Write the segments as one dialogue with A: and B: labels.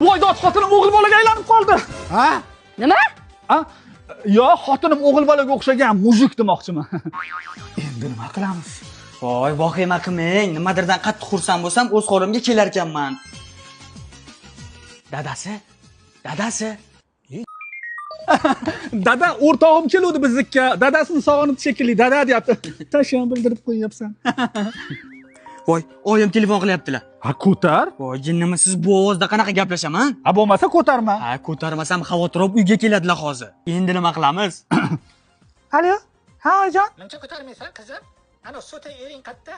A: Voy dod, xotinim o'g'il bolaga aylanib qoldi.
B: Ha?
C: Nima?
A: Ha? Yo, xotinim o'g'il bolaga o'xshagan mujik demoqchiman. Endi nima qilamiz?
D: Voy, vahima qilmang. Nimadirdan qattiq xursand bo'lsam, o'z holimga kelar ekanman. Dadasi? Dadasi?
A: Dada, o'rtog'im keluvdi biznikka. Dadasini sog'inib shekilli, dada deyapti. Tasham bildirib qo'yapsan.
D: Voy, oyim telefon qilyaptilar.
A: Ha, ko'tar.
D: Voy, jinnimi siz bu ovozda qanaqa gaplashaman?
A: Ha, bo'lmasa ko'tarma.
D: Ha, ko'tarmasam xavotir olib uyga keladilar hozir. Endi nima qilamiz?
A: Alo? Ha, oyijon?
E: Muncha ko'tarmaysan, qizim. Ana sota ering qatta.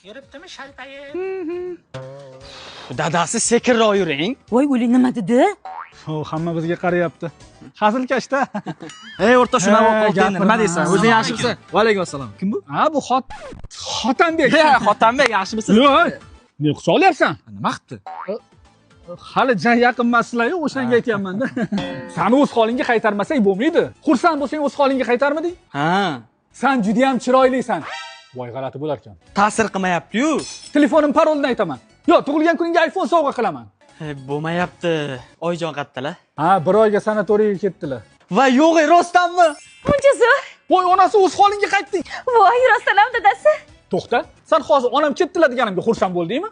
E: Yuribdimi shalpayi?
D: Dadasi sekinroq yuring.
C: Voy, o'li nima dedi?
A: O, hamma bizga qarayapti. Hazilkashda.
B: Ey o'rta shunaqa
A: He,
B: qoldi endi. Nima deysan? O'zing yaxshimisan? Va alaykum assalom. Kim bu?
A: Ha, bu Xotanbek.
B: Ha, Xotanbek yaxshimisan?
A: Yo'q. Ne quchoq olyapsan?
B: Nima qildi?
A: Hali jan yaqin masalayu o'shanga aytayapman-da. Sani o'z holingga qaytarmasang bo'lmaydi. Xursand bo'lsang o'z holingga qaytarmading?
D: Ha,
A: Sen juda ham chiroylisan. Voy, g'alati bo'lar ekan.
D: ta'sir qilmayapti-yu.
A: Telefonim parolini aytaman. Yo, tug'ilgan kuningga iPhone sovg'a qilaman.
D: Bo'lmayapti. Oyjon qattalar.
A: Ha, bir oyga sanatoriyga ketdilar.
D: Va yo'q, rostdanmi?
C: Bunchasi?
A: Voy, onasi o'z holingga qaytding.
C: Voy, rostdan ham dadasi.
A: To'xta. Sen hozir onam ketdilar deganimga xursand bo'ldingmi?